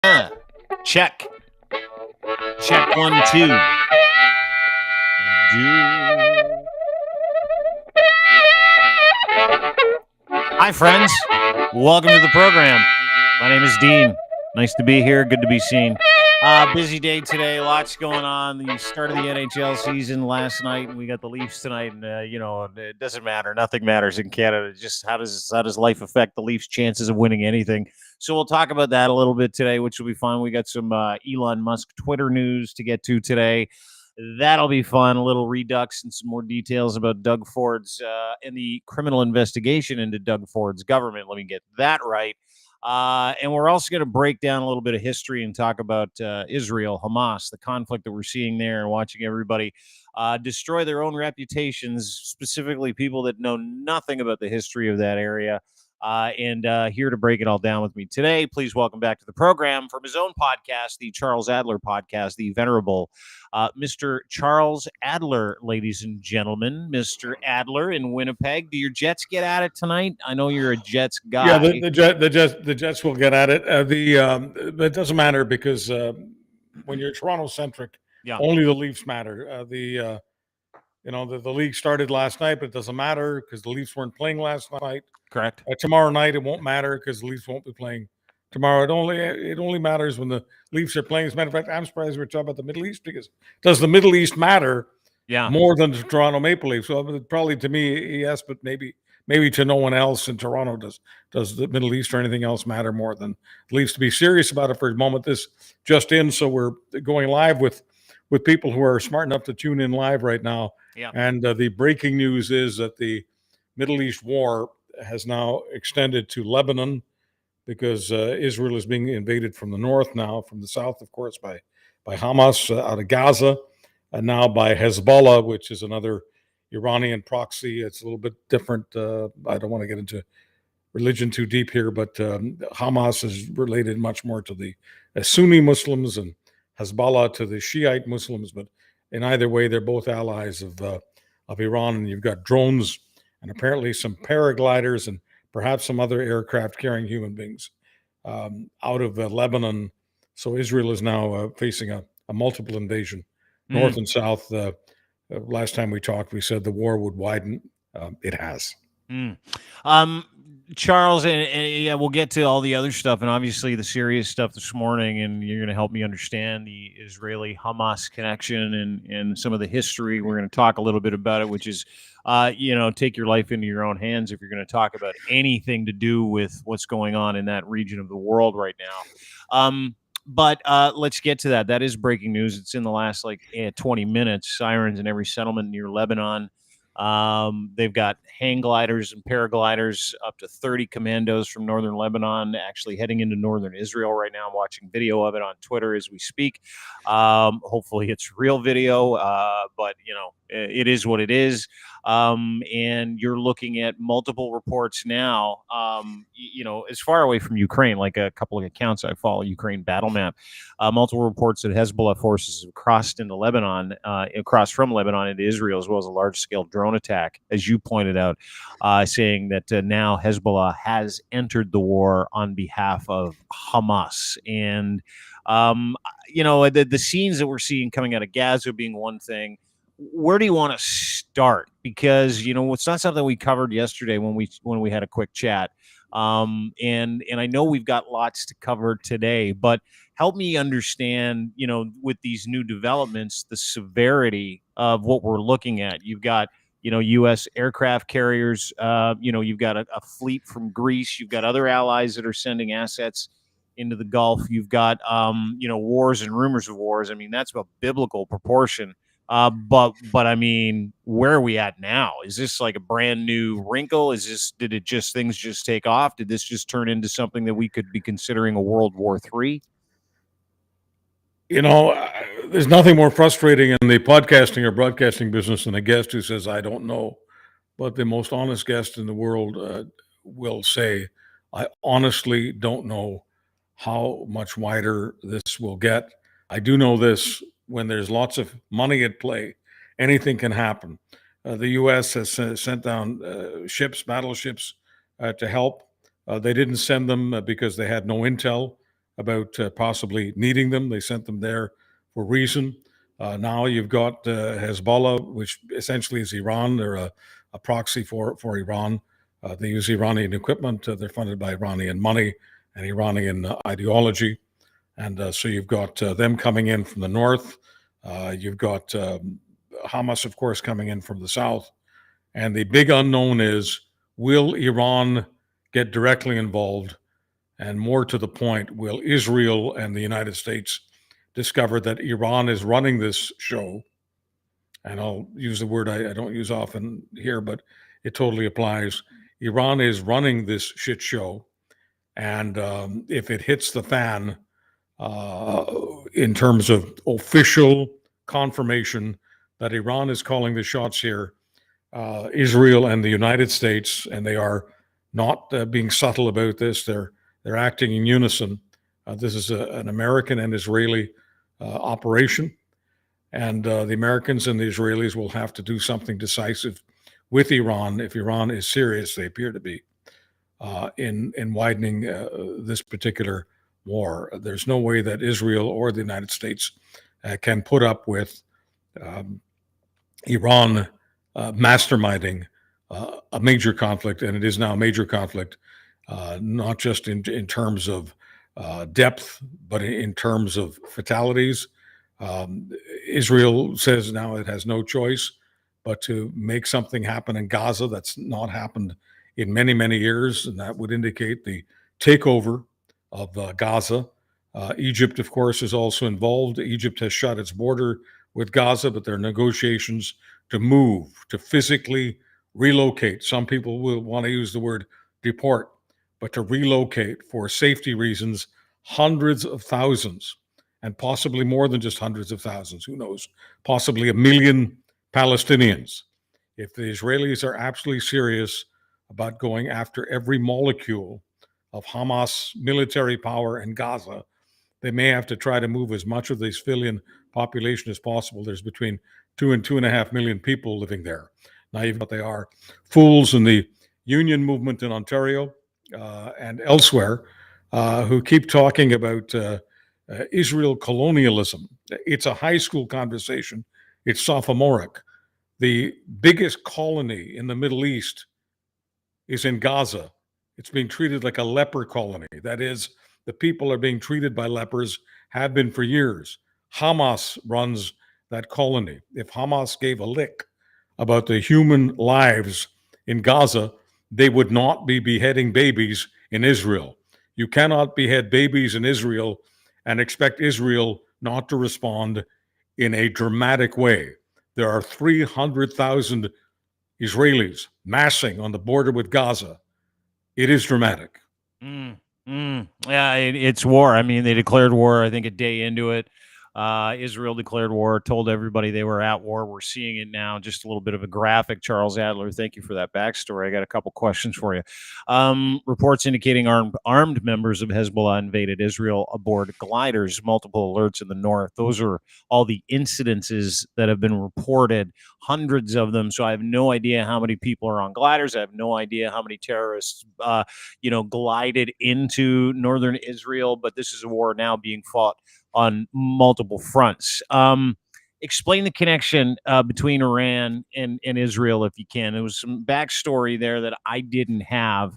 Check. Check 1, 2. Hi, friends. Welcome to the program. My name is Dean. Nice to be here. Good to be seen. Busy day today. Lots going on. The start of the NHL season last night, and we got the Leafs tonight. And it doesn't matter. Nothing matters in Canada. Just how does life affect the Leafs' chances of winning anything? So we'll talk about that a little bit today, which will be fun. We got some Elon Musk Twitter news to get to today. That'll be fun. A little redux and some more details about Doug Ford's and the criminal investigation into Doug Ford's government. Let me get that right. And we're also going to break down a little bit of history and talk about Israel, Hamas, the conflict that we're seeing there, and watching everybody destroy their own reputations, specifically people that know nothing about the history of that area. And here to break it all down with me today, please welcome back to the program from his own podcast, the Charles Adler podcast, the venerable Mr. Charles Adler, ladies and gentlemen. Mr. Adler in Winnipeg. Do your Jets get at it tonight? I know you're a Jets guy. Yeah, the Jets will get at it. It doesn't matter because when you're Toronto centric, only the Leafs matter. The league started last night, but it doesn't matter because the Leafs weren't playing last night. Correct. Tomorrow night it won't matter because the Leafs won't be playing tomorrow. It only matters when the Leafs are playing. As a matter of fact, I'm surprised we're talking about the Middle East because does the Middle East matter more than the Toronto Maple Leafs? So probably to me, yes, but maybe to no one else in Toronto does the Middle East or anything else matter more than the Leafs. To be serious about it for a moment, this just in, so we're going live with people who are smart enough to tune in live right now. Yeah. And the breaking news is that the Middle East war has now extended to Lebanon because Israel is being invaded from the north now, from the south, of course, by Hamas out of Gaza, and now by Hezbollah, which is another Iranian proxy. It's a little bit different. I don't want to get into religion too deep here, but Hamas is related much more to the Sunni Muslims and Hezbollah to the Shiite Muslims. But in either way, they're both allies of Iran. And you've got drones and apparently some paragliders and perhaps some other aircraft carrying human beings out of Lebanon. So Israel is now facing a multiple invasion, north and south. Last time we talked, we said the war would widen. It has. Charles, and yeah, we'll get to all the other stuff and obviously the serious stuff this morning, and you're going to help me understand the Israeli-Hamas connection and some of the history. We're going to talk a little bit about it, which is, take your life into your own hands if you're going to talk about anything to do with what's going on in that region of the world right now. But let's get to that. That is breaking news. It's in the last 20 minutes. Sirens in every settlement near Lebanon. They've got hang gliders and paragliders, up to 30 commandos from northern Lebanon actually heading into northern Israel right now. I'm watching video of it on Twitter as we speak. Hopefully it's real video, but it is what it is. And you're looking at multiple reports now, as far away from Ukraine, like a couple of accounts I follow, Ukraine battle map, multiple reports that Hezbollah forces have crossed into Lebanon, across from Lebanon into Israel, as well as a large-scale drone attack, as you pointed out, saying that now Hezbollah has entered the war on behalf of Hamas. And, the scenes that we're seeing coming out of Gaza being one thing. Where do you want to start? Because it's not something we covered yesterday when we had a quick chat, and I know we've got lots to cover today. But help me understand, with these new developments, the severity of what we're looking at. You've got U.S. aircraft carriers. You've got a fleet from Greece. You've got other allies that are sending assets into the Gulf. You've got wars and rumors of wars. I mean, that's a biblical proportion. But I mean, where are we at now? Is this like a brand new wrinkle? Did things just take off? Did this just turn into something that we could be considering a World War III? There's nothing more frustrating in the podcasting or broadcasting business than a guest who says, I don't know. But the most honest guest in the world will say, I honestly don't know how much wider this will get. I do know this. When there's lots of money at play, anything can happen. The U.S. has sent down battleships to help. They didn't send them because they had no intel. about possibly needing them. They sent them there for a reason. Now you've got Hezbollah, which essentially is Iran. They're a proxy for Iran. They use Iranian equipment. They're funded by Iranian money and Iranian ideology. And so you've got them coming in from the north. You've got Hamas, of course, coming in from the south. And the big unknown is, will Iran get directly involved? And more to the point, will Israel and the United States discover that Iran is running this show? And I'll use the word I don't use often here, but it totally applies. Iran is running this shit show. And if it hits the fan, in terms of official confirmation that Iran is calling the shots here, Israel and the United States, and they are not being subtle about this. They're acting in unison. This is an American and Israeli operation, and the Americans and the Israelis will have to do something decisive with Iran if Iran is serious. They appear to be in widening this particular war. There's no way that Israel or the United States can put up with Iran masterminding a major conflict, and it is now a major conflict, not just in terms of depth, but in terms of fatalities. Israel says now it has no choice but to make something happen in Gaza that's not happened in many, many years, and that would indicate the takeover of Gaza. Egypt, of course, is also involved. Egypt has shut its border with Gaza, but there are negotiations to move, to physically relocate. Some people will want to use the word deport, but to relocate for safety reasons, hundreds of thousands, and possibly more than just hundreds of thousands, who knows, possibly 1 million Palestinians. If the Israelis are absolutely serious about going after every molecule of Hamas military power in Gaza, they may have to try to move as much of the civilian population as possible. There's between 2 and 2.5 million people living there. Now you've got, they are fools in the union movement in Ontario and elsewhere who keep talking about Israel colonialism. It's a high school conversation. It's sophomoric. The biggest colony in the Middle East is in Gaza. It's being treated like a leper colony. That is, the people are being treated by lepers, have been for years. Hamas runs that colony. If Hamas gave a lick about the human lives in Gaza, they would not be beheading babies in Israel. You cannot behead babies in Israel and expect Israel not to respond in a dramatic way. There are 300,000 Israelis massing on the border with Gaza. It is dramatic. Yeah, it's war. I mean, they declared war, I think, a day into it. Israel declared war, told everybody they were at war. We're seeing it now. Just a little bit of a graphic. Charles Adler, thank you for that backstory. I got a couple questions for you. Reports indicating armed members of Hezbollah invaded Israel aboard gliders, multiple alerts in the north. Those are all the incidences that have been reported, hundreds of them. So I have no idea how many people are on gliders. I have no idea how many terrorists, glided into northern Israel. But this is a war now being fought on multiple fronts. Explain the connection between Iran and Israel, if you can. There was some backstory there that I didn't have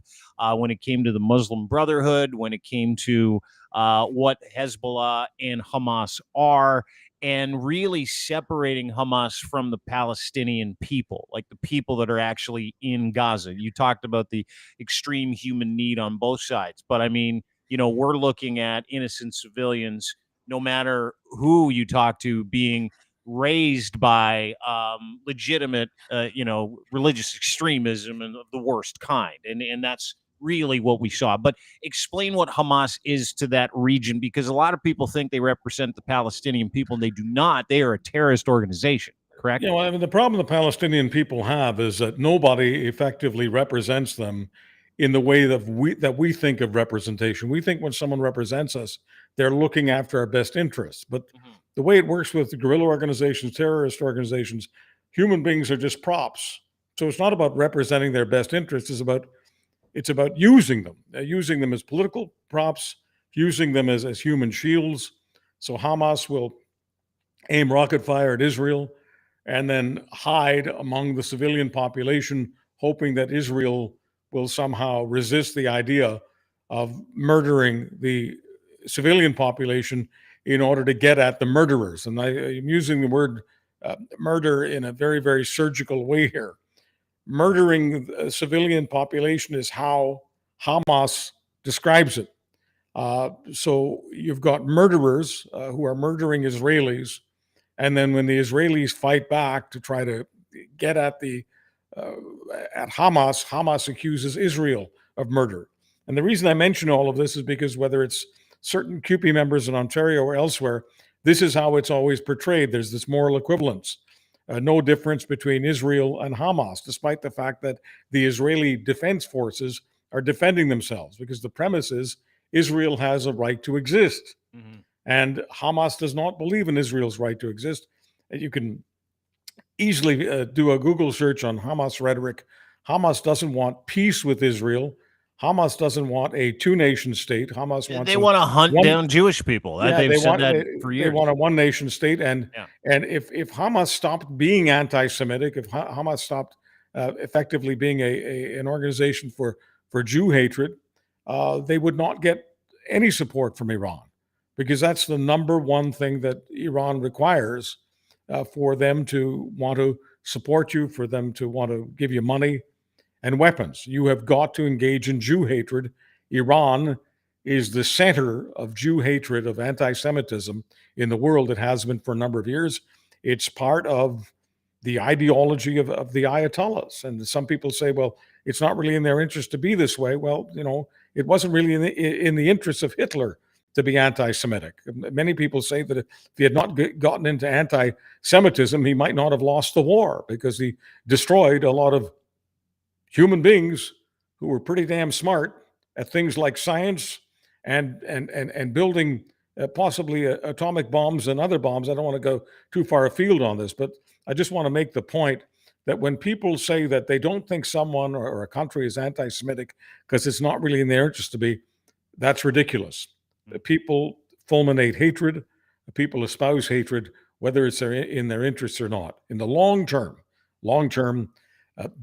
when it came to the Muslim Brotherhood, when it came to what Hezbollah and Hamas are, and really separating Hamas from the Palestinian people, like the people that are actually in Gaza. You talked about the extreme human need on both sides, but I mean, we're looking at innocent civilians, no matter who you talk to, being raised by legitimate, religious extremism and of the worst kind. And that's really what we saw. But explain what Hamas is to that region, because a lot of people think they represent the Palestinian people, and they do not. They are a terrorist organization, correct? I mean, the problem the Palestinian people have is that nobody effectively represents them in the way that we think of representation. We think when someone represents us, they're looking after our best interests. But the way it works with guerrilla organizations, terrorist organizations, human beings are just props. So it's not about representing their best interests. It's about using them as political props, using them as human shields. So Hamas will aim rocket fire at Israel and then hide among the civilian population, hoping that Israel will somehow resist the idea of murdering the civilian population in order to get at the murderers. And I'm using the word murder in a very, very surgical way here. Murdering the civilian population is how Hamas describes it. So you've got murderers who are murdering Israelis, and then when the Israelis fight back to try to get at at Hamas, Hamas accuses Israel of murder. And the reason I mention all of this is because whether it's certain CUPE members in Ontario or elsewhere, this is how it's always portrayed. There's this moral equivalence. No difference between Israel and Hamas, despite the fact that the Israeli defense forces are defending themselves, because the premise is Israel has a right to exist. Mm-hmm. And Hamas does not believe in Israel's right to exist. You can easily do a Google search on Hamas rhetoric. Hamas doesn't want peace with Israel. Hamas doesn't want a two-nation state. Hamas wants they want to hunt down Jewish people. They've said that for years. They want a one-nation state. And if Hamas stopped being anti-Semitic, if Hamas stopped effectively being an organization for Jew hatred, they would not get any support from Iran, because that's the number one thing that Iran requires for them to want to support you, for them to want to give you money and weapons. You have got to engage in Jew hatred. Iran is the center of Jew hatred, of anti-Semitism in the world. It has been for a number of years. It's part of the ideology of the Ayatollahs. And some people say, well, it's not really in their interest to be this way. Well, it wasn't really in the interest of Hitler to be anti-Semitic. Many people say that if he had not gotten into anti-Semitism, he might not have lost the war, because he destroyed a lot of human beings who were pretty damn smart at things like science and building possibly atomic bombs and other bombs. I don't want to go too far afield on this, but I just want to make the point that when people say that they don't think someone or a country is anti-Semitic because it's not really in their interest to be, that's ridiculous. The people fulminate hatred. The people espouse hatred, whether it's in their interests or not. In the long term,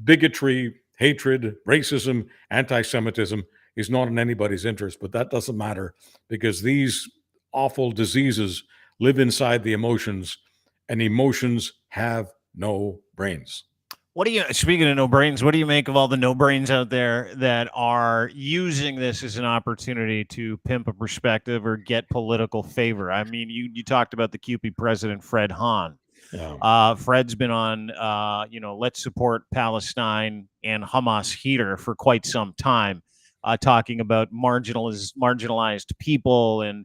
bigotry, hatred, racism, anti-Semitism is not in anybody's interest, but that doesn't matter, because these awful diseases live inside the emotions, and emotions have no brains. Speaking of no brains, what do you make of all the no brains out there that are using this as an opportunity to pimp a perspective or get political favor? I mean, you talked about the CUPE president, Fred Hahn. Yeah. Fred's been on, let's support Palestine and Hamas heater for quite some time, talking about marginalized people and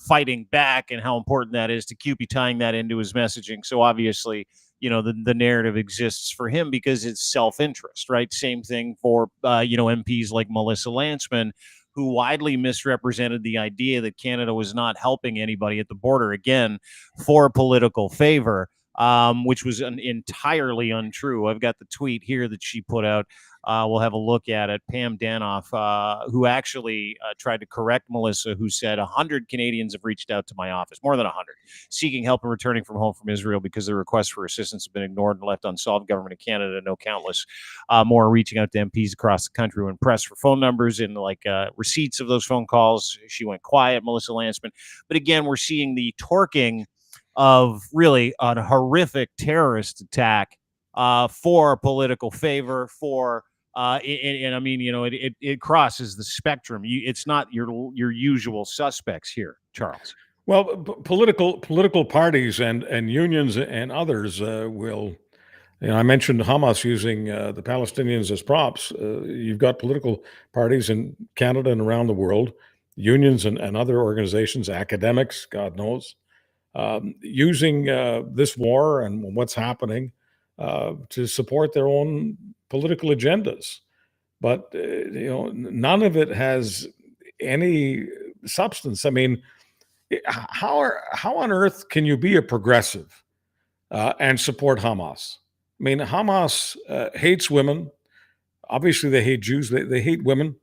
fighting back, and how important that is to CUPE, tying that into his messaging. So obviously, the narrative exists for him because it's self-interest, right? Same thing for, MPs like Melissa Lantsman, who widely misrepresented the idea that Canada was not helping anybody at the border, again, for political favor, which was entirely untrue. I've got the tweet here that she put out. We'll have a look at it. Pam Danoff, who actually tried to correct Melissa, who said 100 Canadians have reached out to my office, more than 100, seeking help in returning from home from Israel because their requests for assistance have been ignored and left unsolved. Government of Canada, no countless more reaching out to MPs across the country when pressed for phone numbers and receipts of those phone calls. She went quiet, Melissa Lantsman. But again, we're seeing the torquing of really a horrific terrorist attack for political favor, for and I mean, it crosses the spectrum. It's not your usual suspects here, Charles. Well, political parties and unions and others will. I mentioned Hamas using the Palestinians as props. You've got political parties in Canada and around the world, unions and other organizations, academics, God knows, using this war and what's happening to support their own political agendas. But, none of it has any substance. I mean, how on earth can you be a progressive and support Hamas? I mean, Hamas hates women. Obviously, they hate Jews. They hate women.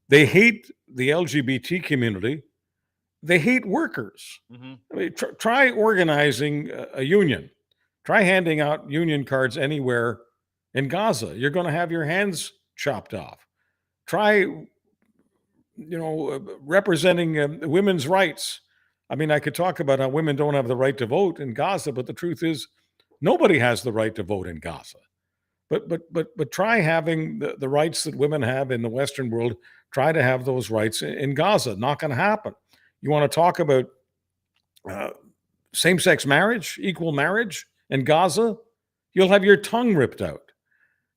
They hate the LGBT community. They hate workers. Mm-hmm. I mean, try organizing a union. Try handing out union cards anywhere in Gaza. You're going to have your hands chopped off. Try, representing women's rights. I mean, I could talk about how women don't have the right to vote in Gaza, but the truth is, nobody has the right to vote in Gaza. But try having the rights that women have in the Western world. Try to have those rights in Gaza. Not going to happen. You want to talk about same-sex marriage, equal marriage in Gaza? You'll have your tongue ripped out.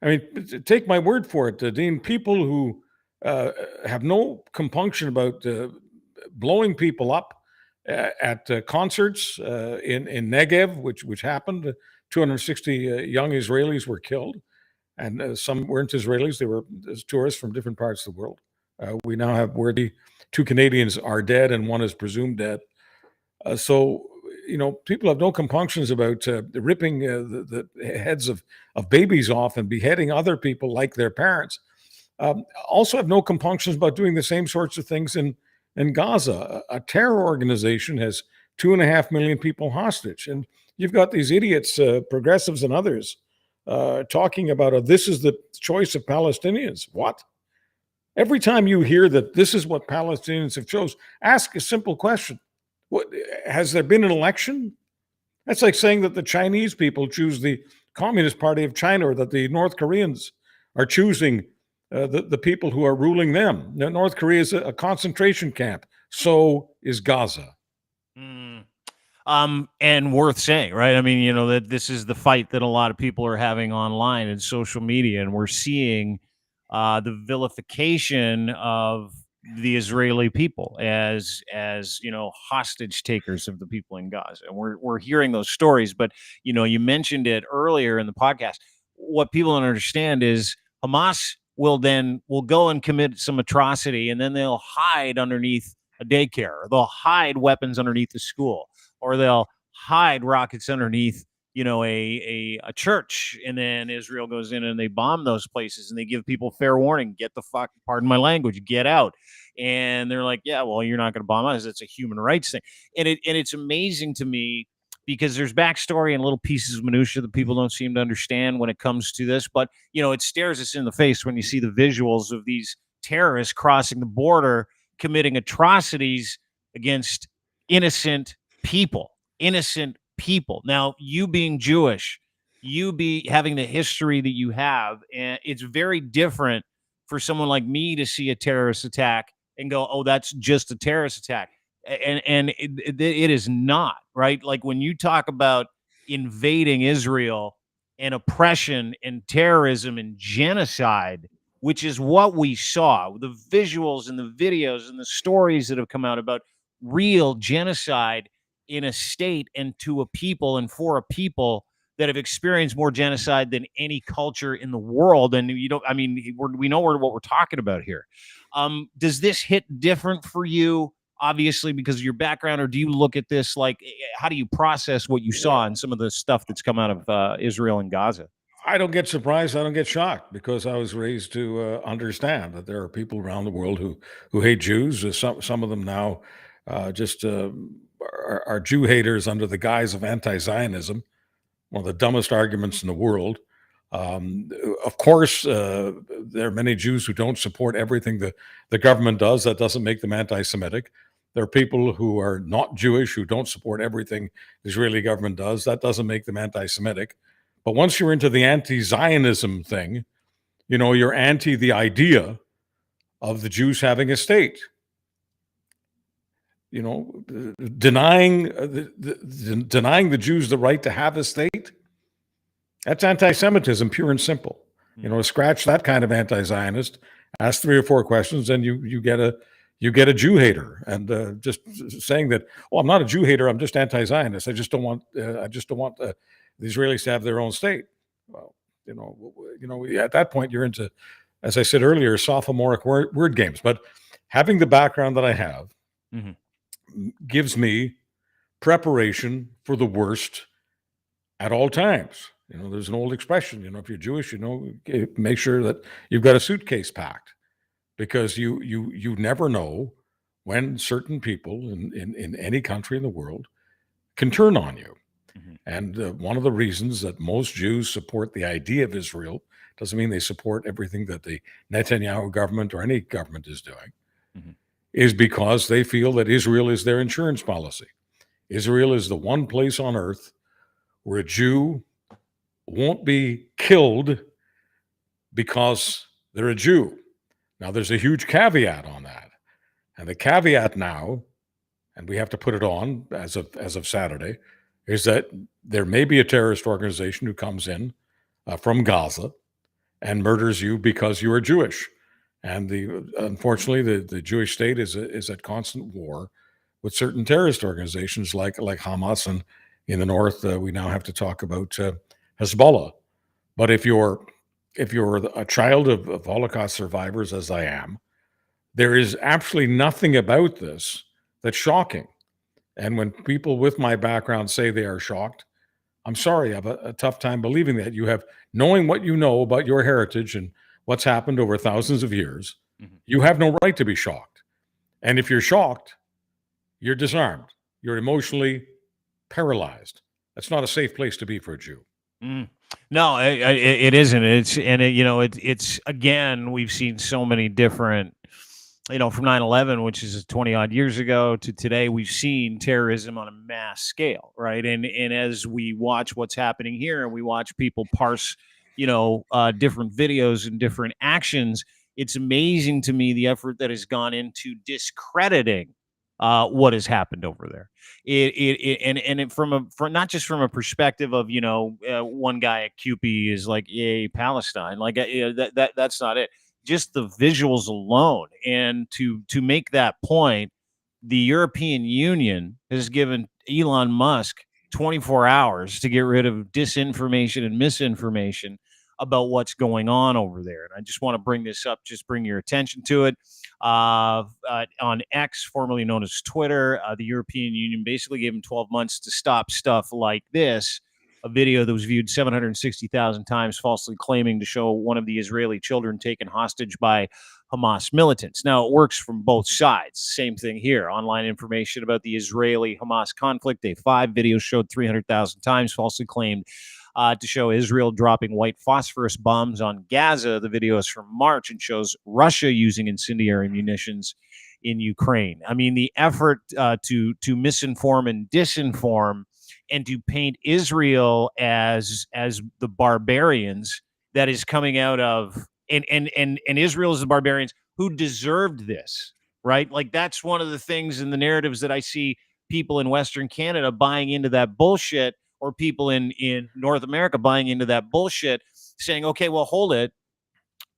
I mean, take my word for it, Dean. People who have no compunction about blowing people up at concerts in Negev, which happened. 260 young Israelis were killed, and some weren't Israelis. They were tourists from different parts of the world. We now have where the 2 Canadians are dead and one is presumed dead. So, people have no compunctions about ripping the heads of babies off and beheading other people like their parents. Also have no compunctions about doing the same sorts of things in Gaza. A terror organization has 2.5 million people hostage. And you've got these idiots, progressives and others, talking about this is the choice of Palestinians. What? Every time you hear that this is what Palestinians have chose, ask a simple question. What, has there been an election? That's like saying that the Chinese people choose the Communist Party of China, or that the North Koreans are choosing the people who are ruling them. Now, North Korea is a concentration camp. So is Gaza. And worth saying, right? I mean, that this is the fight that a lot of people are having online and social media, and we're seeing the vilification of the Israeli people as hostage takers of the people in Gaza. And we're hearing those stories, but you mentioned it earlier in the podcast. What people don't understand is Hamas will go and commit some atrocity, and then they'll hide underneath a daycare, or they'll hide weapons underneath the school, or they'll hide rockets underneath a church, and then Israel goes in and they bomb those places, and they give people fair warning, get the fuck, pardon my language, get out. And they're like, yeah, well, you're not going to bomb us. It's a human rights thing. And it's amazing to me, because there's backstory and little pieces of minutia that people don't seem to understand when it comes to this. But it stares us in the face when you see the visuals of these terrorists crossing the border, committing atrocities against innocent people. Now, you being Jewish, you be having the history that you have, and it's very different for someone like me to see a terrorist attack and go, oh, that's just a terrorist attack. And it is not, right? Like, when you talk about invading Israel and oppression and terrorism and genocide, which is what we saw, the visuals and the videos and the stories that have come out about real genocide in a state and to a people and for a people that have experienced more genocide than any culture in the world. And we know what we're talking about here. Does this hit different for you, obviously, because of your background, or do you look at this like, how do you process what you saw and some of the stuff that's come out of Israel and Gaza? I don't get surprised. I don't get shocked, because I was raised to understand that there are people around the world who hate Jews. Some of them now just are Jew haters under the guise of anti-Zionism. One of the dumbest arguments in the world. Of course, there are many Jews who don't support everything the government does. That doesn't make them anti-Semitic. There are people who are not Jewish who don't support everything the Israeli government does. That doesn't make them anti-Semitic. But once you're into the anti-Zionism thing, you're anti the idea of the Jews having a state. Denying the Jews the right to have a state, that's anti-Semitism, pure and simple. Scratch that kind of anti-Zionist, ask 3 or 4 questions, and you get a Jew hater. And just saying that, I'm not a Jew hater, I'm just anti-Zionist. I just don't want the Israelis to have their own state. Well, at that point you're into, as I said earlier, sophomoric word games. But having the background that I have, gives me preparation for the worst at all times. There's an old expression, if you're Jewish, make sure that you've got a suitcase packed, because you never know when certain people in any country in the world can turn on you. Mhm. And one of the reasons that most Jews support the idea of Israel doesn't mean they support everything that the Netanyahu government or any government is doing, Mhm. is because they feel that Israel is their insurance policy. Israel is the one place on earth where a Jew won't be killed because they're a Jew. Now, there's a huge caveat on that. And the caveat now, and we have to put it on as of Saturday, is that there may be a terrorist organization who comes in from Gaza and murders you because you are Jewish. And unfortunately, the Jewish state is at constant war with certain terrorist organizations like Hamas, and in the north, we now have to talk about Hezbollah. But if you're a child of Holocaust survivors, as I am, there is absolutely nothing about this that's shocking. And when people with my background say they are shocked, I'm sorry, I have a tough time believing that. You have, knowing what you know about your heritage and what's happened over thousands of years, Mhm. you have no right to be shocked. And if you're shocked, you're disarmed. You're emotionally paralyzed. That's not a safe place to be for a Jew. Mm. No, it isn't. It's again, we've seen so many different, from 9/11, which is 20 odd years ago, to today, we've seen terrorism on a mass scale, right? And as we watch what's happening here, and we watch people parse, different videos and different actions, it's amazing to me the effort that has gone into discrediting what has happened over there. From not just from a perspective of one guy at QP is like, yay Palestine, like that's not it. Just the visuals alone, and to make that point, the European Union has given Elon Musk 24 hours to get rid of disinformation and misinformation about what's going on over there. And I just want to bring this up, just bring your attention to it. On X, formerly known as Twitter, the European Union basically gave him 12 months to stop stuff like this. A video that was viewed 760,000 times, falsely claiming to show one of the Israeli children taken hostage by Hamas militants. Now, it works from both sides. Same thing here. Online information about the Israeli-Hamas conflict. Day 5 video showed 300,000 times, falsely claimed to show Israel dropping white phosphorus bombs on Gaza. The video is from March and shows Russia using incendiary munitions in Ukraine. I mean, the effort to misinform and disinform and to paint Israel as the barbarians that is coming out of and Israel is the barbarians who deserved this, right? Like that's one of the things in the narratives that I see people in Western Canada buying into that bullshit, or people in North America buying into that bullshit, saying, okay, well, hold it.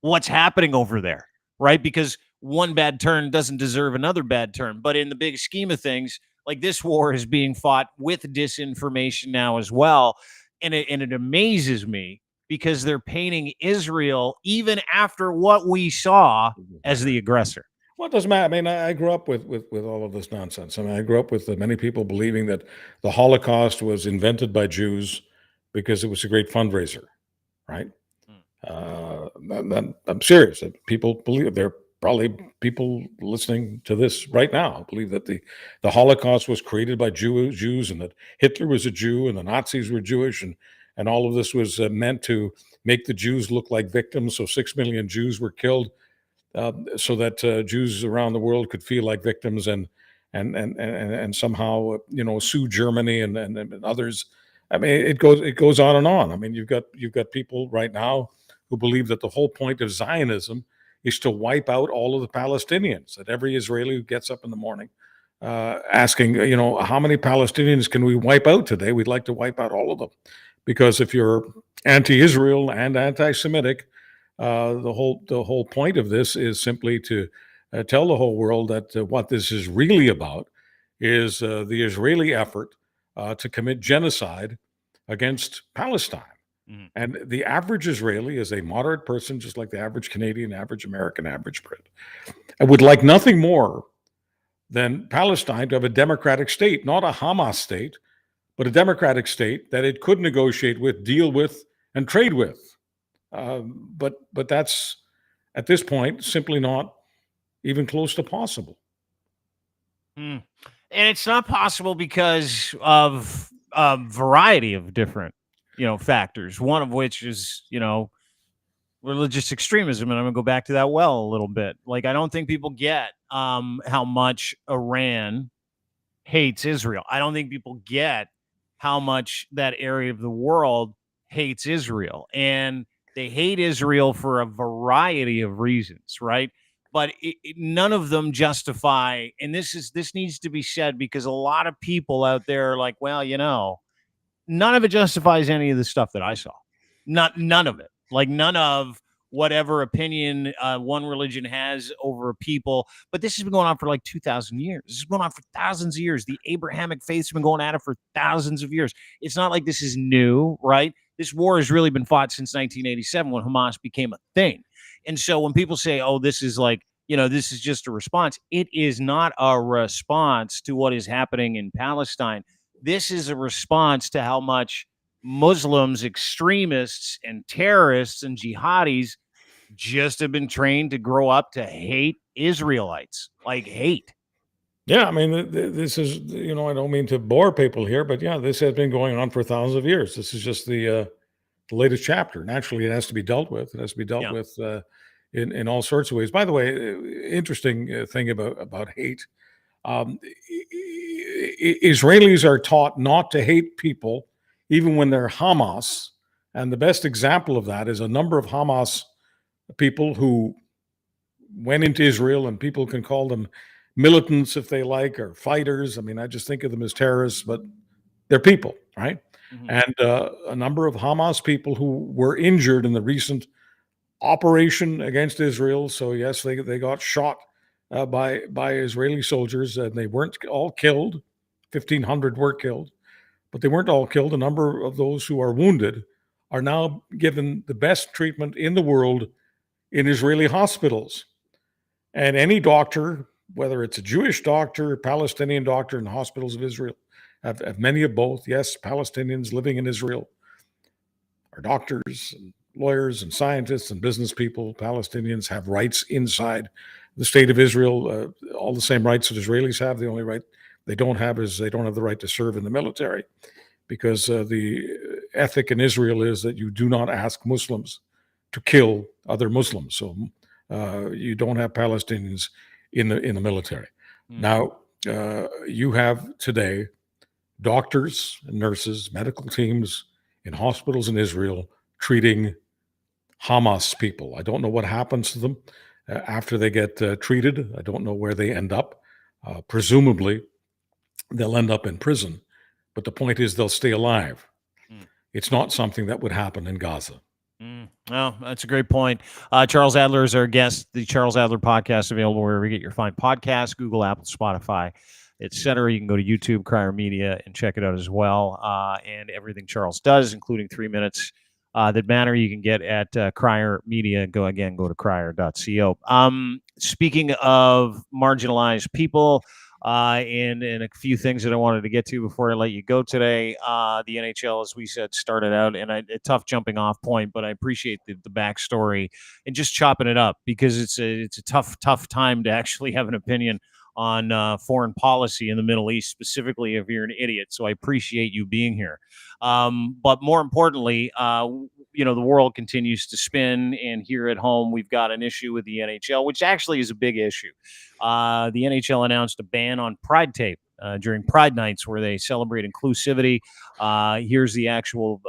What's happening over there, right? Because one bad turn doesn't deserve another bad turn. But in the big scheme of things, like this war is being fought with disinformation now as well. And it amazes me because they're painting Israel, even after what we saw, as the aggressor. Well, it doesn't matter. I mean, I grew up with all of this nonsense. I mean, I grew up with many people believing that the Holocaust was invented by Jews because it was a great fundraiser, right? I'm serious. People believe, there are probably people listening to this right now believe that the Holocaust was created by Jews, and that Hitler was a Jew, and the Nazis were Jewish, and all of this was meant to make the Jews look like victims. So 6 million Jews were killed, so that Jews around the world could feel like victims, and somehow sue Germany and others. I mean, it goes on and on. I mean, you've got people right now who believe that the whole point of Zionism is to wipe out all of the Palestinians. That every Israeli who gets up in the morning asking, how many Palestinians can we wipe out today? We'd like to wipe out all of them, because if you're anti-Israel and anti-Semitic, the whole point of this is simply to tell the whole world that what this is really about is the Israeli effort to commit genocide against Palestine. Mhm. And the average Israeli is a moderate person, just like the average Canadian, average American, average Brit, and would like nothing more than Palestine to have a democratic state, not a Hamas state, but a democratic state that it could negotiate with, deal with, and trade with. But that's, at this point, simply not even close to possible. And it's not possible because of a variety of different, factors. One of which is, religious extremism, and I'm gonna go back to that a little bit. Like, I don't think people get how much Iran hates Israel. I don't think people get how much that area of the world hates Israel. And they hate Israel for a variety of reasons, right? But none of them justify, and this needs to be said because a lot of people out there are like, well, none of it justifies any of the stuff that I saw. None of it. Like, none of whatever opinion one religion has over people. But this has been going on for like 2,000 years. This has been going on for thousands of years. The Abrahamic faith's been going at it for thousands of years. It's not like this is new, right? This war has really been fought since 1987 when Hamas became a thing. And so when people say, oh, this is like, this is just a response, it is not a response to what is happening in Palestine. This is a response to how much Muslims, extremists, and terrorists and jihadis just have been trained to grow up to hate Israelites, like hate. Yeah, I mean, this is, I don't mean to bore people here, but yeah, this has been going on for thousands of years. This is just the latest chapter. Naturally, it has to be dealt with. It has to be dealt with in all sorts of ways. By the way, interesting thing about hate. Israelis are taught not to hate people, even when they're Hamas. And the best example of that is a number of Hamas people who went into Israel, and people can call them militants if they like, or fighters. I mean, I just think of them as terrorists, but they're people, right? Mm-hmm. And a number of Hamas people who were injured in the recent operation against Israel. So yes, they got shot by Israeli soldiers, and they weren't all killed. 1,500 were killed, but they weren't all killed. A number of those who are wounded are now given the best treatment in the world in Israeli hospitals. And any doctor, whether it's a Jewish doctor, Palestinian doctor in the hospitals of Israel, have many of both. Yes, Palestinians living in Israel are doctors and lawyers and scientists and business people. Palestinians have rights inside the state of Israel, all the same rights that Israelis have. The only right they don't have is they don't have the right to serve in the military, because the ethic in Israel is that you do not ask Muslims to kill other Muslims. So you don't have Palestinians in the military. Now, you have today doctors and nurses, medical teams in hospitals in Israel treating Hamas people. I don't know what happens to them after they get treated. I don't know where they end up. Presumably, they'll end up in prison. But the point is they'll stay alive. It's not something that would happen in Gaza. Well, that's a great point. Charles Adler is our guest. The Charles Adler podcast available wherever you get your fine podcasts, Google, Apple, Spotify, etc. You can go to YouTube, Crier Media, and check it out as well. And everything Charles does, including 3 minutes that matter, you can get at Crier Media. Go to crier.co. Speaking of marginalized people, and a few things that I wanted to get to before I let you go today. The NHL, as we said, started out, and a tough jumping off point, but I appreciate the backstory and just chopping it up, because it's a tough time to actually have an opinion on foreign policy in the Middle East, specifically if you're an idiot. So I appreciate you being here. But more importantly, the world continues to spin, and here at home, we've got an issue with the NHL, which actually is a big issue. The NHL announced a ban on Pride tape during Pride nights, where they celebrate inclusivity. Here's the actual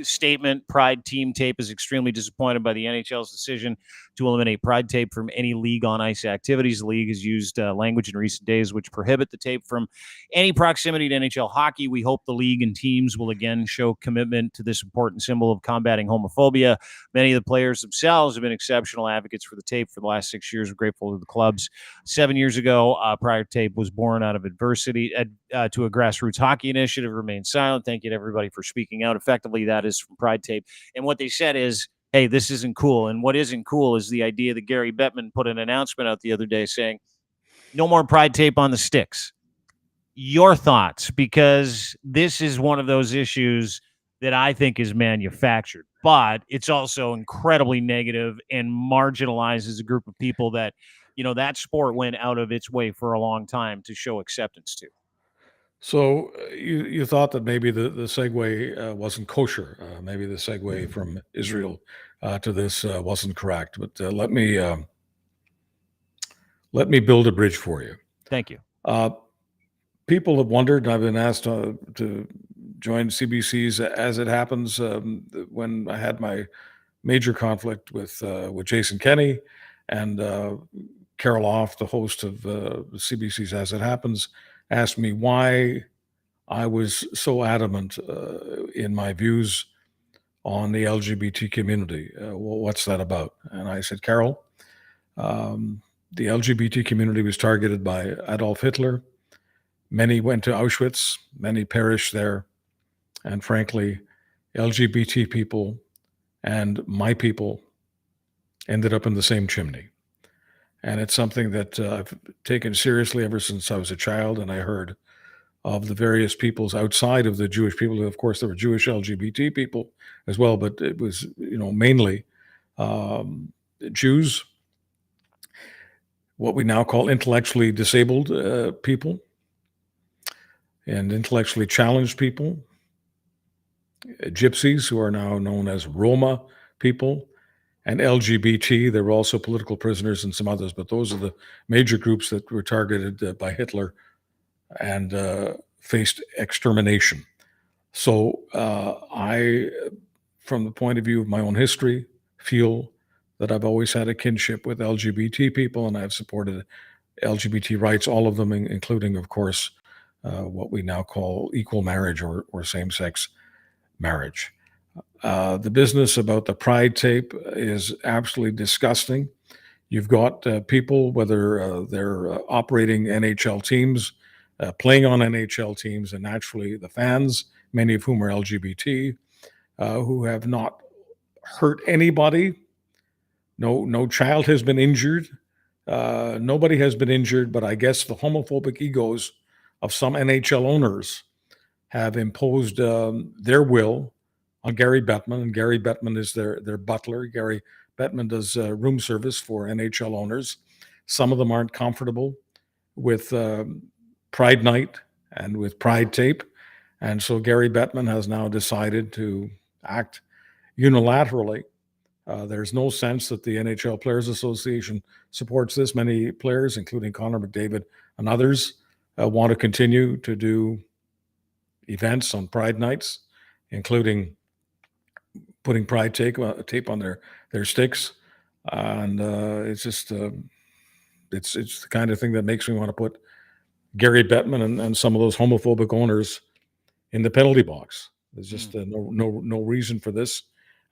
statement. Pride team tape is extremely disappointed by the NHL's decision to eliminate Pride tape from any league on ice activities. The league has used language in recent days which prohibit the tape from any proximity to NHL hockey. We hope the league and teams will again show commitment to this important symbol of combating homophobia. Many of the players themselves have been exceptional advocates for the tape for the last 6 years. We're grateful to the clubs. 7 years ago, Pride tape was born out of adversity to a grassroots hockey initiative. Remain silent. Thank you to everybody for speaking out. Effectively, that is from Pride tape. And what they said is, hey, this isn't cool. And what isn't cool is the idea that Gary Bettman put an announcement out the other day saying, no more Pride tape on the sticks. Your thoughts, because this is one of those issues that I think is manufactured. but it's also incredibly negative and marginalizes a group of people that, that sport went out of its way for a long time to show acceptance to. So you thought that maybe the segue wasn't kosher. Maybe the segue from Israel to this wasn't correct. But let me build a bridge for you. Thank you. People have wondered, and I've been asked to join CBC's as it happens. When I had my major conflict with Jason Kenney and Carol Off, the host of CBC's As It Happens, asked me why I was so adamant in my views on the LGBT community. Well, what's that about? And I said, Carol, the LGBT community was targeted by Adolf Hitler. Many went to Auschwitz, many perished there. And frankly, LGBT people and my people ended up in the same chimney. And it's something that I've taken seriously ever since I was a child. And I heard of the various peoples outside of the Jewish people. Of course, there were Jewish LGBT people as well, but it was, mainly Jews, what we now call intellectually disabled people, and intellectually challenged people, gypsies, who are now known as Roma people, and LGBT. There were also political prisoners and some others, but those are the major groups that were targeted by Hitler and faced extermination. So I, from the point of view of my own history, feel that I've always had a kinship with LGBT people, and I've supported LGBT rights, all of them, including, of course, what we now call equal marriage or same-sex marriage. The business about the Pride tape is absolutely disgusting. You've got people, whether they're operating NHL teams, playing on NHL teams, and naturally the fans, many of whom are LGBT, who have not hurt anybody. No child has been injured. Nobody has been injured, but I guess the homophobic egos of some NHL owners have imposed their will on Gary Bettman, and Gary Bettman is their butler. Gary Bettman does room service for NHL owners. Some of them aren't comfortable with Pride Night and with Pride Tape, and so Gary Bettman has now decided to act unilaterally. There's no sense that the NHL Players Association supports this. Many players, including Connor McDavid and others, want to continue to do events on Pride nights, including putting Pride tape on their sticks. And it's just, it's the kind of thing that makes me want to put Gary Bettman and some of those homophobic owners in the penalty box. There's just no reason for this.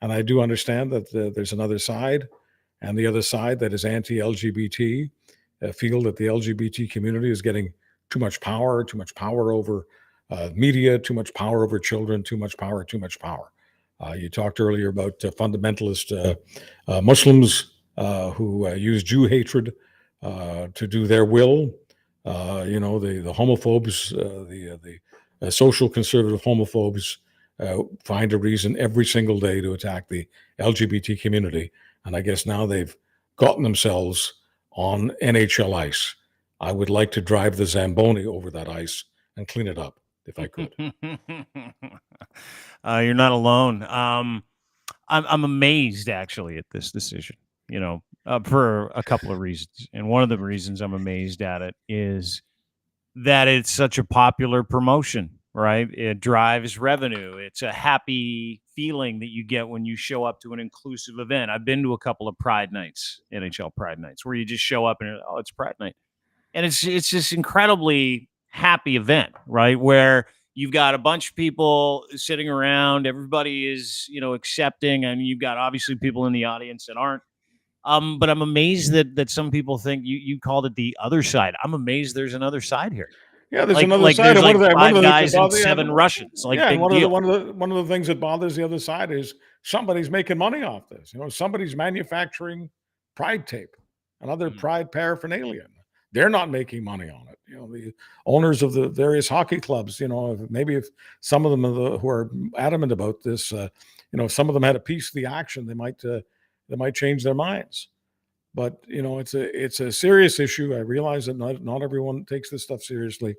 And I do understand that there's another side, and the other side that is anti-LGBT feel that the LGBT community is getting too much power over media, too much power over children, too much power. You talked earlier about fundamentalist Muslims who use Jew hatred to do their will. The homophobes, the social conservative homophobes find a reason every single day to attack the LGBT community. And I guess now they've gotten themselves on NHL ice. I would like to drive the Zamboni over that ice and clean it up if I could. You're not alone. I'm amazed actually at this decision, for a couple of reasons. And one of the reasons I'm amazed at it is that it's such a popular promotion, right? It drives revenue. It's a happy feeling that you get when you show up to an inclusive event. I've been to a couple of Pride nights, NHL Pride nights, where you just show up and it's Pride night. And it's this incredibly happy event, right? Where you've got a bunch of people sitting around, everybody is, accepting, and you've got obviously people in the audience that aren't. But I'm amazed that some people think you called it the other side. I'm amazed there's another side here. Yeah, there's another side. There's One five of the guys and 7 Russians. Big deal. One of the things that bothers the other side is somebody's making money off this. Somebody's manufacturing Pride tape and other Pride paraphernalia. They're not making money on it. The owners of the various hockey clubs, maybe if some of them who are adamant about this, if some of them had a piece of the action, they might change their minds. But it's a serious issue. I realize that not everyone takes this stuff seriously.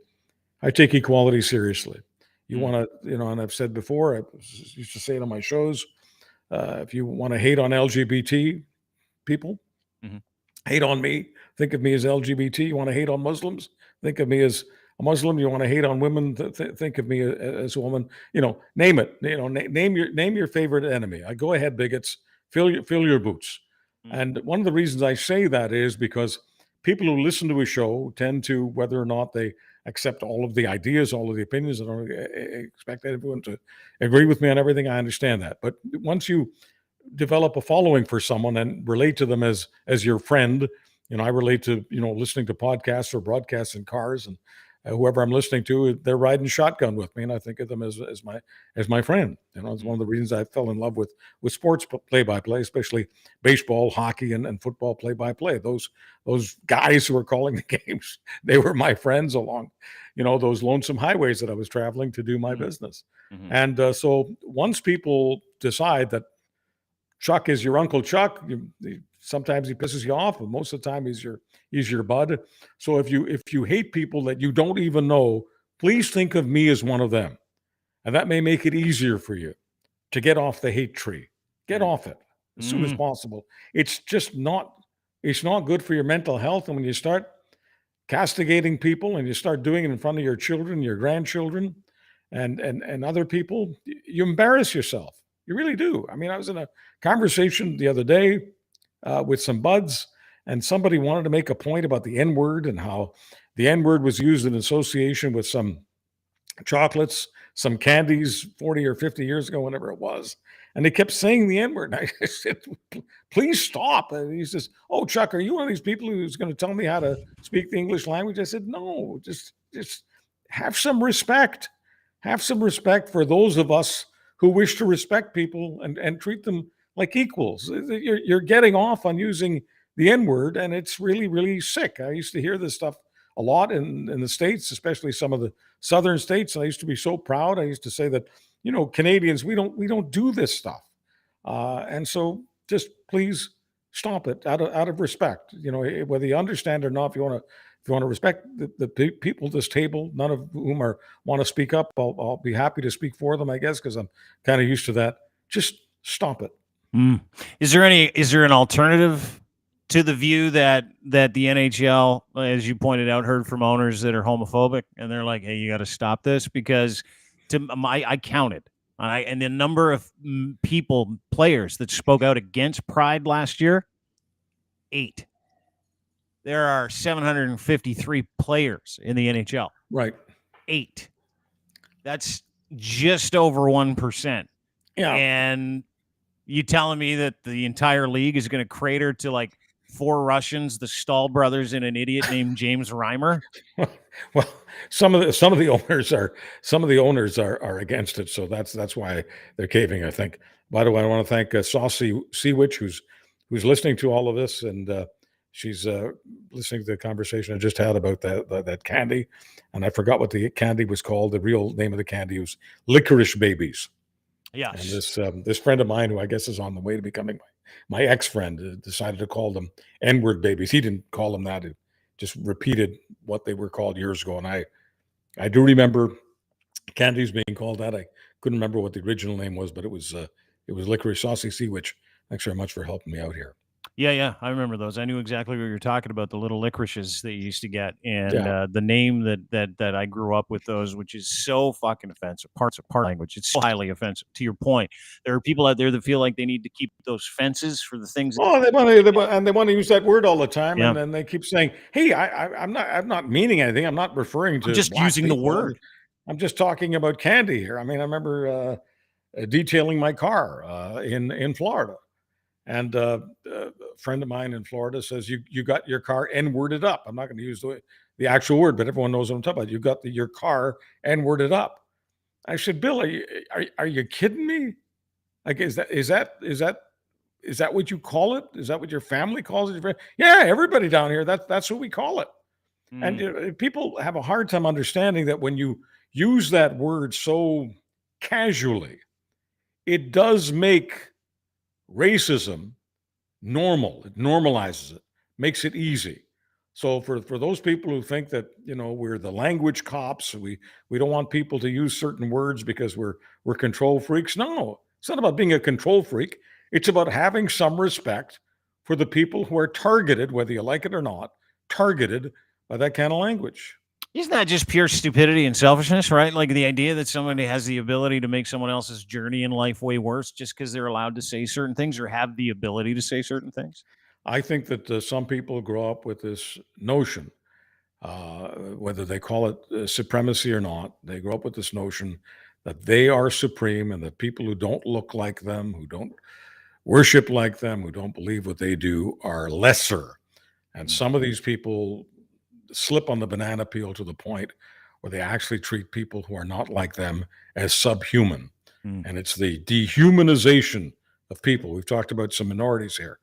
I take equality seriously. You want to, and I've said before, I used to say it on my shows, if you want to hate on LGBT people, hate on me, think of me as LGBT. You want to hate on Muslims, think of me as a Muslim. You want to hate on women, think of me as a woman. Name it. Name your favorite enemy. I go ahead, bigots. Fill your boots. And one of the reasons I say that is because people who listen to a show tend to, whether or not they accept all of the ideas, all of the opinions, I don't expect everyone to agree with me on everything. I understand that. But once you develop a following for someone and relate to them as your friend, I relate to, listening to podcasts or broadcasts in cars, and whoever I'm listening to, they're riding shotgun with me, and I think of them as my friend. It's one of the reasons I fell in love with sports play-by-play, especially baseball, hockey, and football play-by-play. Those guys who were calling the games, they were my friends along, those lonesome highways that I was traveling to do my business. And so once people decide that Chuck is your Uncle Chuck, sometimes he pisses you off, but most of the time he's your bud. So if you hate people that you don't even know, please think of me as one of them. And that may make it easier for you to get off the hate tree. Get off it as soon as possible. It's not good for your mental health. And when you start castigating people and you start doing it in front of your children, your grandchildren, and other people, you embarrass yourself. You really do. I mean, I was in a conversation the other day with some buds, and somebody wanted to make a point about the N-word and how the N-word was used in association with some chocolates, some candies 40 or 50 years ago, whenever it was. And they kept saying the N-word. And I said, please stop. And he says, oh, Chuck, are you one of these people who's going to tell me how to speak the English language? I said, no, just have some respect. Have some respect for those of us who wish to respect people and treat them like equals. You're getting off on using the N-word, and it's really, really sick. I used to hear this stuff a lot in the States, especially some of the southern states. And I used to be so proud. I used to say that, Canadians, we don't do this stuff. And so just please stop it out of respect. Whether you understand or not, if you want to respect the people at this table, none of whom want to speak up, I'll be happy to speak for them, I guess, because I'm kind of used to that. Just stop it. Is there an alternative to the view that the NHL, as you pointed out, heard from owners that are homophobic, and they're like, hey, you got to stop this? Because I counted, and the number of players that spoke out against Pride last year, 8. There are 753 players in the NHL. Right. 8. That's just over 1%. Yeah. And you telling me that the entire league is going to crater to like 4 Russians, the Stahl brothers, and an idiot named James Reimer? Well, some of the owners are against it, so that's why they're caving, I think. By the way, I want to thank Saucy Seawitch, who's listening to all of this, and she's listening to the conversation I just had about that candy, and I forgot what the candy was called. The real name of the candy was Licorice Babies. Yes. And this friend of mine, who I guess is on the way to becoming my ex-friend, decided to call them N-word babies. He didn't call them that. He just repeated what they were called years ago. And I do remember candies being called that. I couldn't remember what the original name was, but it was Licorice. Saucy Seawitch, thanks very much for helping me out here. Yeah, I remember those. I knew exactly what you were talking about, the little licorices that you used to get, and the name that I grew up with those, which is so fucking offensive. Parts of language, it's so highly offensive. To your point, there are people out there that feel like they need to keep those fences for the things. Oh, they want to use that word all the time, and then they keep saying, "Hey, I'm not meaning anything. I'm not referring to. I'm just using people. The word. I'm just talking about candy here. I mean, I remember detailing my car in Florida. And a friend of mine in Florida says, you got your car N-worded up. I'm not going to use the actual word, but everyone knows what I'm talking about. You got your car N-worded up. I said, Bill, are you kidding me? Like, is that what you call it? Is that what your family calls it? Yeah, everybody down here, that's what we call it. And people have a hard time understanding that when you use that word so casually, it does make racism normal. It normalizes it, makes it easy. So for those people who think that, we're the language cops, we don't want people to use certain words because we're control freaks. No, it's not about being a control freak. It's about having some respect for the people who are targeted, whether you like it or not, targeted by that kind of language. Isn't that just pure stupidity and selfishness, right? Like the idea that somebody has the ability to make someone else's journey in life way worse just because they're allowed to say certain things or have the ability to say certain things? I think that some people grow up with this notion, whether they call it supremacy or not, they grow up with this notion that they are supreme and that people who don't look like them, who don't worship like them, who don't believe what they do are lesser. And some of these people slip on the banana peel to the point where they actually treat people who are not like them as subhuman. And it's the dehumanization of people. We've talked about some minorities here.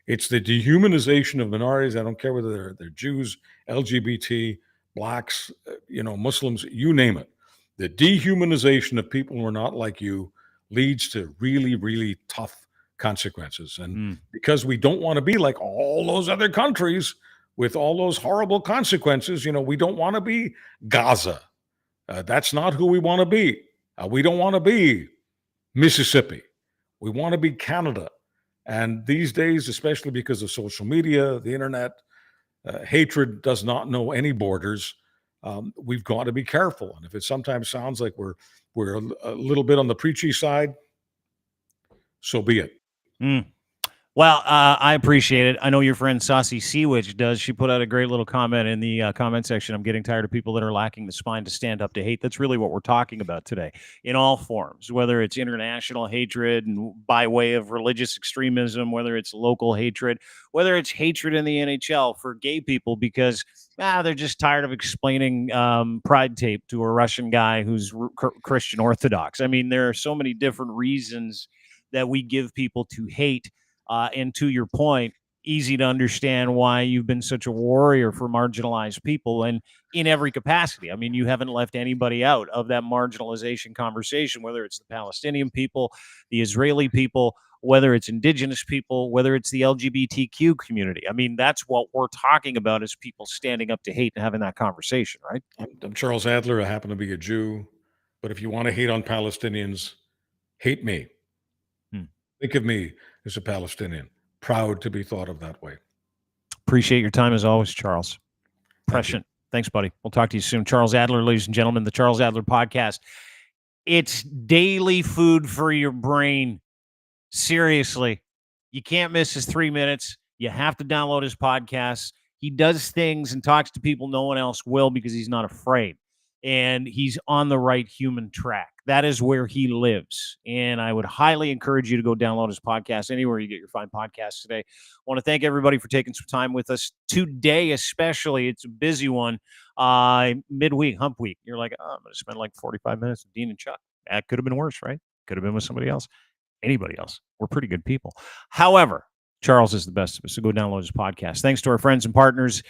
It's the dehumanization of minorities. I don't care whether they're Jews, LGBT, blacks, Muslims, you name it. The dehumanization of people who are not like you leads to really, really tough consequences. And because we don't want to be like all those other countries with all those horrible consequences, we don't want to be Gaza. That's not who we want to be. We don't want to be Mississippi. We want to be Canada. And these days, especially because of social media, the internet, hatred does not know any borders. We've got to be careful. And if it sometimes sounds like we're a little bit on the preachy side, so be it. Well, I appreciate it. I know your friend Saucy Seawitch does. She put out a great little comment in the comment section. I'm getting tired of people that are lacking the spine to stand up to hate. That's really what we're talking about today in all forms, whether it's international hatred and by way of religious extremism, whether it's local hatred, whether it's hatred in the NHL for gay people because they're just tired of explaining Pride tape to a Russian guy who's Christian Orthodox. I mean, there are so many different reasons that we give people to hate. And to your point, easy to understand why you've been such a warrior for marginalized people and in every capacity. I mean, you haven't left anybody out of that marginalization conversation, whether it's the Palestinian people, the Israeli people, whether it's indigenous people, whether it's the LGBTQ community. I mean, that's what we're talking about is people standing up to hate and having that conversation, right? I'm Charles Adler. I happen to be a Jew. But if you want to hate on Palestinians, hate me. Think of me as a Palestinian, proud to be thought of that way. Appreciate your time as always, Charles. Prescient. Thanks, buddy. We'll talk to you soon. Charles Adler, ladies and gentlemen, the Charles Adler Podcast. It's daily food for your brain. Seriously. You can't miss his 3 minutes. You have to download his podcast. He does things and talks to people no one else will because he's not afraid. And he's on the right human track. That is where he lives. And I would highly encourage you to go download his podcast anywhere you get your fine podcasts today. I want to thank everybody for taking some time with us today, especially. It's a busy one. Midweek, hump week. You're like, I'm going to spend like 45 minutes with Dean and Chuck. That could have been worse, right? Could have been with somebody else. Anybody else. We're pretty good people. However, Charles is the best of us, so go download his podcast. Thanks to our friends and partners,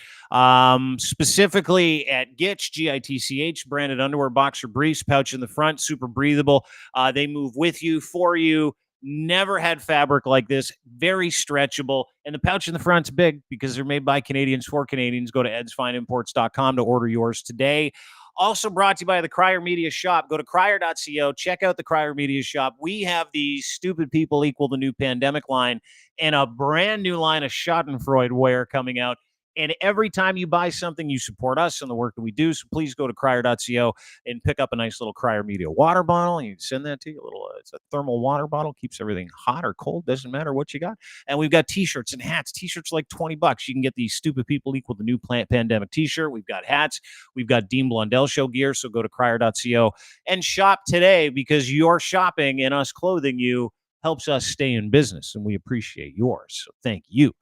specifically at Gitch, Gitch, branded underwear, boxer briefs, pouch in the front, super breathable. They move with you, for you. Never had fabric like this. Very stretchable. And the pouch in the front's big because they're made by Canadians for Canadians. Go to edsfineimports.com to order yours today. Also brought to you by the Crier Media Shop. Go to crier.co. Check out the Crier Media Shop. We have the Stupid People Equal the New Pandemic line and a brand new line of Schadenfreude wear coming out. And every time you buy something, you support us and the work that we do. So please go to crier.co and pick up a nice little Crier Media water bottle. And you can send that to you. It's a thermal water bottle. Keeps everything hot or cold. Doesn't matter what you got. And we've got T-shirts and hats. T-shirts like $20. You can get the Stupid People Equal the New Pandemic T-shirt. We've got hats. We've got Dean Blundell Show gear. So go to crier.co and shop today because your shopping and us clothing you helps us stay in business. And we appreciate yours. So thank you.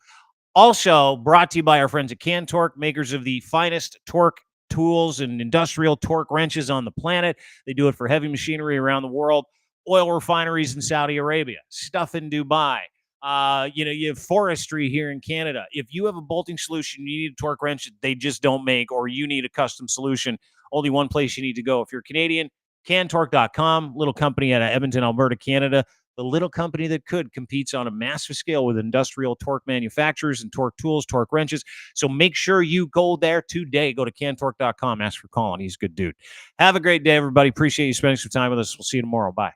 Also brought to you by our friends at Can-Torque, makers of the finest torque tools and industrial torque wrenches on the planet. They do it for heavy machinery around the world, oil refineries in Saudi Arabia, stuff in Dubai, You have forestry here in Canada. If you have a bolting solution, you need a torque wrench that they just don't make, or you need a custom solution, only one place you need to go. If you're Canadian, cantorque.com, little company out of Edmonton, Alberta, Canada. The little company that competes on a massive scale with industrial torque manufacturers and torque tools, torque wrenches. So make sure you go there today. Go to cantorque.com. Ask for Colin. He's a good dude. Have a great day, everybody. Appreciate you spending some time with us. We'll see you tomorrow. Bye.